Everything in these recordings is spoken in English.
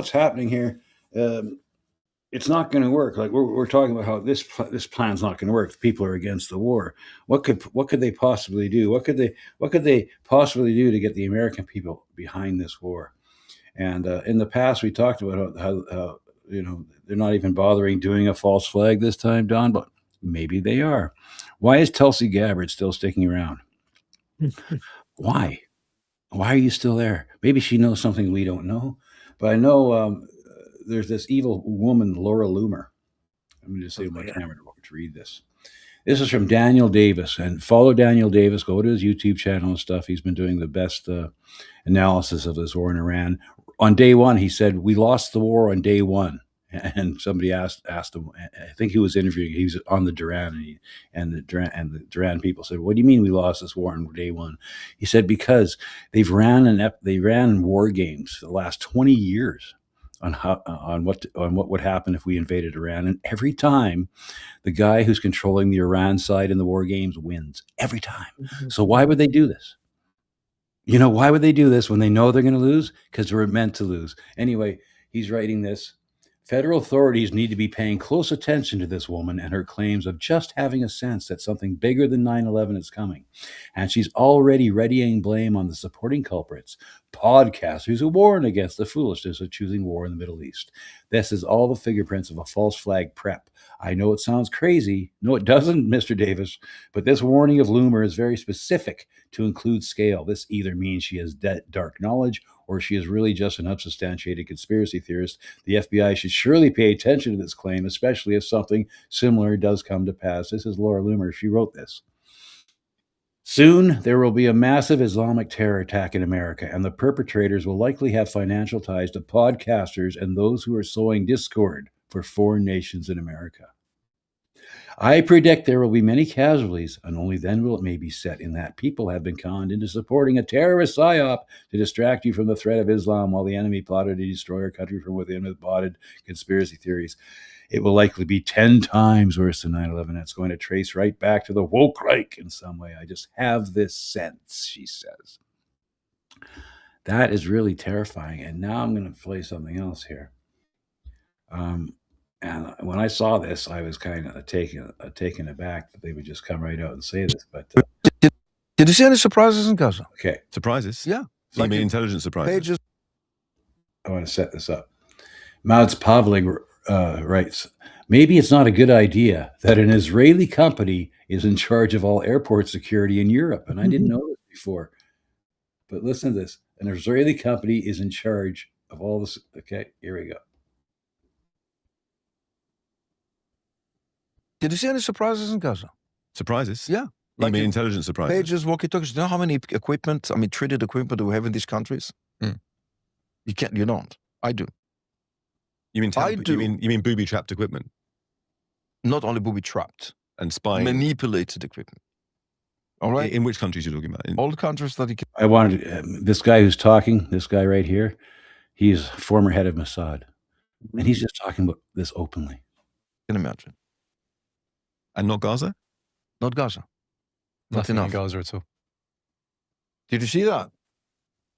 what's happening here. Um, it's not going to work. Like we're talking about how this plan's not going to work. People are against the war. What could they possibly do? What could they possibly do to get the American people behind this war? And in the past, we talked about how they're not even bothering doing a false flag this time, Don. But maybe they are. Why is Tulsi Gabbard still sticking around? Why? Why are you still there? Maybe she knows something we don't know. But I know there's this evil woman, Laura Loomer. Let me just say my camera to read this. This is from Daniel Davis, and follow Daniel Davis. Go to his YouTube channel and stuff. He's been doing the best analysis of this war in Iran. On day one, he said we lost the war on day one, and somebody asked him. I think he was interviewing. He was on the Duran, and the Duran people said, "What do you mean we lost this war on day one?" He said because they ran war games the last 20 years on what would happen if we invaded Iran, and every time the guy who's controlling the Iran side in the war games wins every time. So why would they do this? Why would they do this when they know they're going to lose? Because we're meant to lose. Anyway, he's writing this. Federal authorities need to be paying close attention to this woman and her claims of just having a sense that something bigger than 9/11 is coming. And she's already readying blame on the supporting culprits, podcasters who warn against the foolishness of choosing war in the Middle East. This is all the fingerprints of a false flag prep. I know it sounds crazy. No, it doesn't, Mr. Davis, but this warning of Loomer is very specific to include scale. This either means she has dark knowledge or she is really just an unsubstantiated conspiracy theorist. The FBI should surely pay attention to this claim, especially if something similar does come to pass. This is Laura Loomer. She wrote this. Soon, there will be a massive Islamic terror attack in America, and the perpetrators will likely have financial ties to podcasters and those who are sowing discord for foreign nations in America. I predict there will be many casualties, and only then will it may be set in that people have been conned into supporting a terrorist psyop to distract you from the threat of Islam while the enemy plotted to destroy our country from within with botted conspiracy theories. It will likely be 10 times worse than 9/11. It's going to trace right back to the woke Reich in some way. I just have this sense, she says. That is really terrifying. And now I'm going to play something else here. And when I saw this, I was kind of taken aback that they would just come right out and say this. But did you see any surprises in Gaza? Okay. Surprises? Yeah. You mean intelligence surprises? I want to set this up. Mads Pavling writes, maybe it's not a good idea that an Israeli company is in charge of all airport security in Europe. And I didn't know this before. But listen to this. An Israeli company is in charge of all this. Okay, here we go. Did you see any surprises in Gaza? Surprises? Yeah. You mean intelligence surprises? Pages, walkie-talkies. Do you know how many treated equipment do we have in these countries? You can't. You don't. I do. You mean you mean booby-trapped equipment? Not only booby-trapped. And spying. Manipulated equipment. All right? In which countries are you talking about? All the countries that you can. I wanted this guy who's talking, this guy right here, he's former head of Mossad. And he's just talking about this openly. You can imagine. And not Gaza? Not Gaza. Nothing in Gaza at all. Did you see that?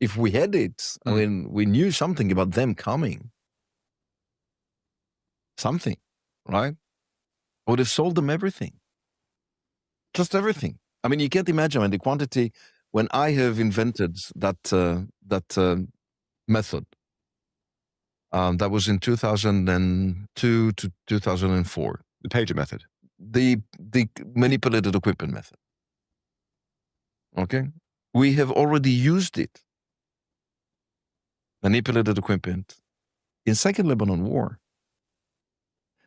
If we had it, I mean, we knew something about them coming. Something, right? I would have sold them everything. Just everything. I mean, you can't imagine the quantity when I have invented that method. That was in 2002 to 2004. The pager method. The manipulated equipment method. Okay? We have already used it. Manipulated equipment in Second Lebanon War.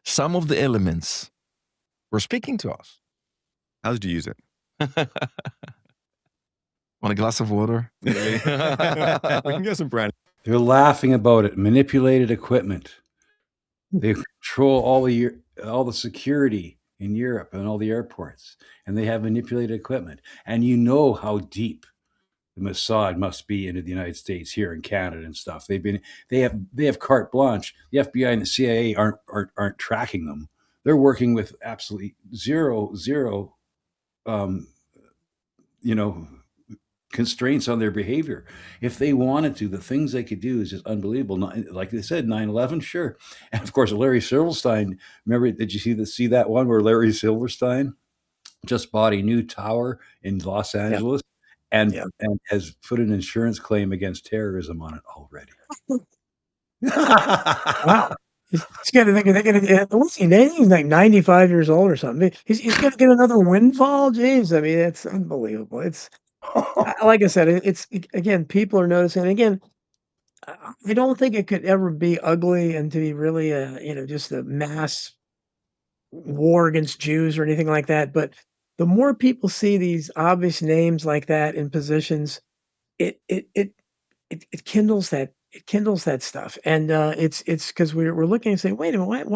Some of the elements were speaking to us. How did you use it? Want a glass of water? We can get some brandy. They're laughing about it. Manipulated equipment. They control all the security in Europe and all the airports, and they have manipulated equipment. And you know how deep the Mossad must be into the United States here in Canada and stuff. They have carte blanche. The FBI and the CIA aren't tracking them. They're working with absolutely zero constraints on their behavior. If they wanted to, the things they could do is just unbelievable. Like they said, 9/11, sure. And of course, Larry Silverstein, remember, did you see that one where Larry Silverstein just bought a new tower in Los Angeles and has put an insurance claim against terrorism on it already? Wow. He's got to think what's he name? He's like 95 years old or something. He's going to get another windfall. Jeez, I mean, it's unbelievable. It's like I said, it's again, people are noticing. Again, I don't think it could ever be ugly and to be really just a mass war against Jews or anything like that. But the more people see these obvious names like that in positions, it kindles that stuff. And it's because we're looking and saying, wait a minute,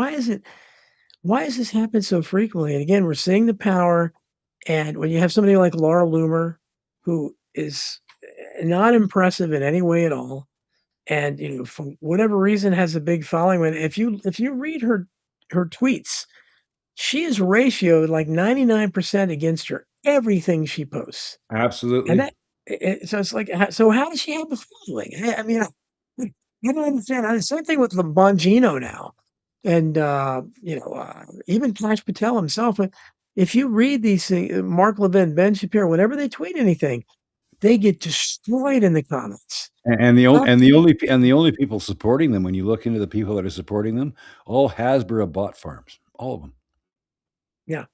why is this happen so frequently? And again, we're seeing the power. And when you have somebody like Laura Loomer, who is not impressive in any way at all, and for whatever reason has a big following, if you read her tweets, she is ratioed like 99% against her everything she posts. Absolutely. And so it's like, so how does she have a following? I mean, I don't understand. The same thing with Bongino now, and even Cash Patel himself. But if you read these things, Mark Levin, Ben Shapiro, whenever they tweet anything, they get destroyed in the comments. And the only people supporting them, when you look into the people that are supporting them, all Hasbro bot farms, all of them. Yeah.